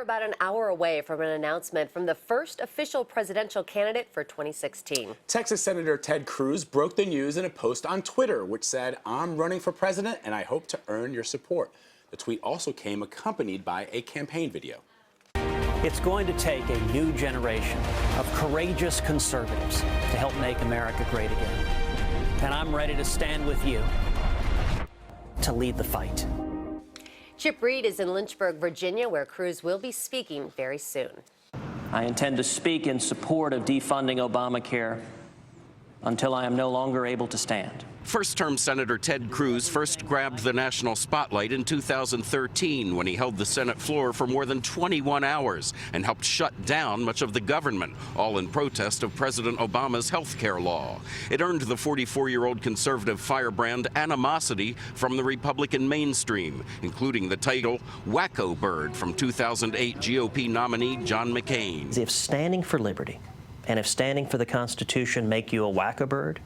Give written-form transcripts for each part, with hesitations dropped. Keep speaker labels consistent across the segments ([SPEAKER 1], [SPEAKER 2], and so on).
[SPEAKER 1] about an hour away from an announcement from the first official presidential candidate for 2016.
[SPEAKER 2] Texas Senator Ted Cruz broke the news in a post on Twitter, which said, "I'm running for president and I hope to earn your support." The tweet also came accompanied by a campaign video.
[SPEAKER 3] It's going to take a new generation of courageous conservatives to help make America great again. And I'm ready to stand with you to lead the fight.
[SPEAKER 1] Chip Reed is in Lynchburg, Virginia, where Cruz will be speaking very soon.
[SPEAKER 3] I intend to speak in support of defunding Obamacare until I am no longer able to stand.
[SPEAKER 4] First-term Senator Ted Cruz first grabbed the national spotlight in 2013 when he held the Senate floor for more than 21 hours and helped shut down much of the government, all in protest of President Obama's health care law. It earned the 44-year-old conservative firebrand animosity from the Republican mainstream, including the title Wacko Bird from 2008 GOP nominee John McCain.
[SPEAKER 3] If standing for liberty and if standing for the Constitution make you a wacko bird,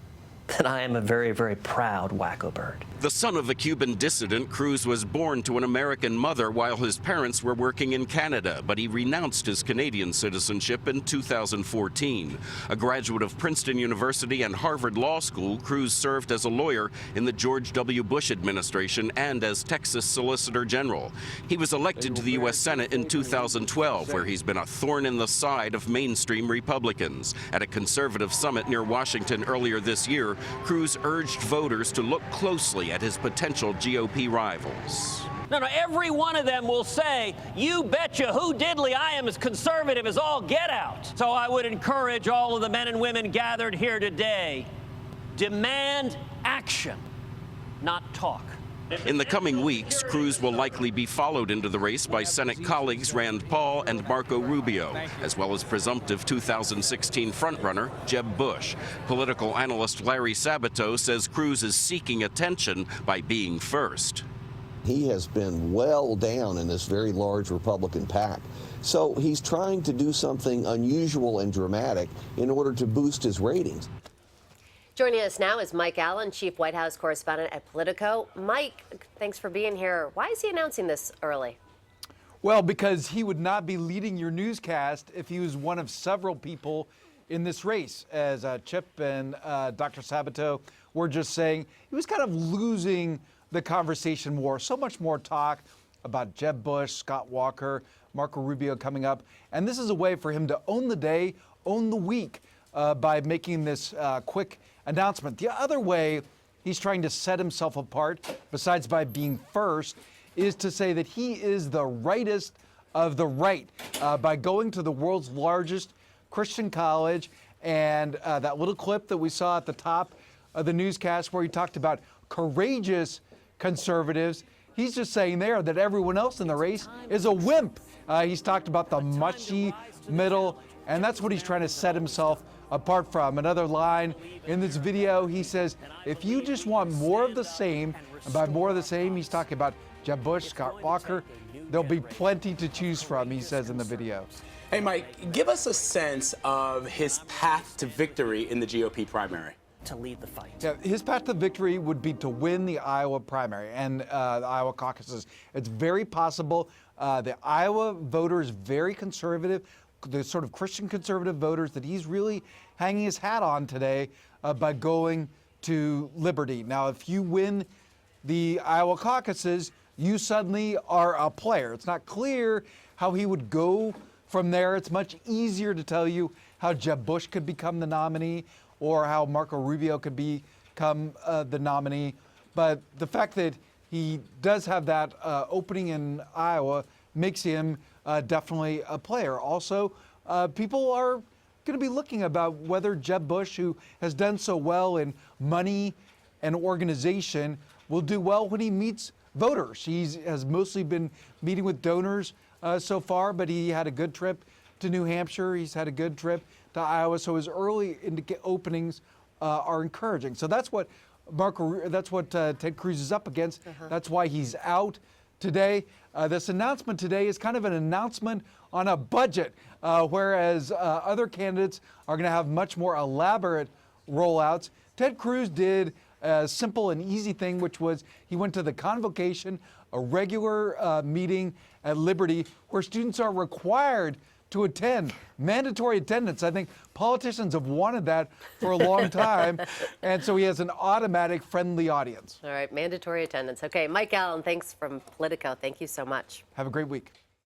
[SPEAKER 3] then I am a very, very proud wacko bird.
[SPEAKER 4] The son of a Cuban dissident, Cruz was born to an American mother while his parents were working in Canada, but he renounced his Canadian citizenship in 2014. A graduate of Princeton University and Harvard Law School, Cruz served as a lawyer in the George W. Bush administration and as Texas Solicitor General. He was elected to the U.S. Senate in 2012, where he's been a thorn in the side of mainstream Republicans. At a conservative summit near Washington earlier this year, Cruz urged voters to look closely at his potential GOP rivals.
[SPEAKER 3] No, every one of them will say, "You betcha who diddly, I am as conservative as all get out." So I would encourage all of the men and women gathered here today, demand action, not talk.
[SPEAKER 4] In the coming weeks, Cruz will likely be followed into the race by Senate colleagues Rand Paul and Marco Rubio, as well as presumptive 2016 frontrunner Jeb Bush. Political analyst Larry Sabato says Cruz is seeking attention by being first.
[SPEAKER 5] He has been well down in this very large Republican pack. So he's trying to do something unusual and dramatic in order to boost his ratings.
[SPEAKER 1] Joining us now is Mike Allen, Chief White House Correspondent at Politico. Mike, thanks for being here. Why is he announcing this early?
[SPEAKER 6] Well, because he would not be leading your newscast if he was one of several people in this race. As Chip and Dr. Sabato were just saying, he was kind of losing the conversation war. So much more talk about Jeb Bush, Scott Walker, Marco Rubio coming up. And this is a way for him to own the day, own the week by making this quick announcement. The other way he's trying to set himself apart, besides by being first, is to say that he is the rightest of the right by going to the world's largest Christian college. And that little clip that we saw at the top of the newscast where he talked about courageous conservatives, he's just saying there that everyone else in the race is a wimp. He's talked about the mushy middle, and that's what he's trying to set himself apart from. Another line in this video, he says, if you just want more of the same, and by more of the same, he's talking about Jeb Bush, Scott Walker, there'll be plenty to choose from, he says in the video.
[SPEAKER 2] Hey, Mike, give us a sense of his path to victory in the GOP primary.
[SPEAKER 3] To lead the fight.
[SPEAKER 6] Yeah, his path to victory would be to win the Iowa primary and the Iowa caucuses. It's very possible. The Iowa voters, very conservative, the sort of Christian conservative voters that he's really hanging his hat on today by going to Liberty. Now, if you win the Iowa caucuses, you suddenly are a player. It's not clear how he would go from there. It's much easier to tell you how Jeb Bush could become the nominee or how Marco Rubio could become the nominee. But the fact that he does have that opening in Iowa makes him definitely a player. Also, people are going to be looking about whether Jeb Bush, who has done so well in money and organization, will do well when he meets voters. He has mostly been meeting with donors so far, but he had a good trip to New Hampshire. He's had a good trip to Iowa. So his early openings are encouraging. So that's what Ted Cruz is up against. That's why he's out today. This announcement today is kind of an announcement on a budget, whereas other candidates are going to have much more elaborate rollouts. Ted Cruz did a simple and easy thing, which was he went to the convocation, a regular meeting, at Liberty, where students are required to attend. Mandatory attendance. I think politicians have wanted that for a long time. And so he has an automatic friendly audience.
[SPEAKER 1] All right, mandatory attendance. Okay, Mike Allen, thanks from Politico. Thank you so much.
[SPEAKER 6] Have a great week.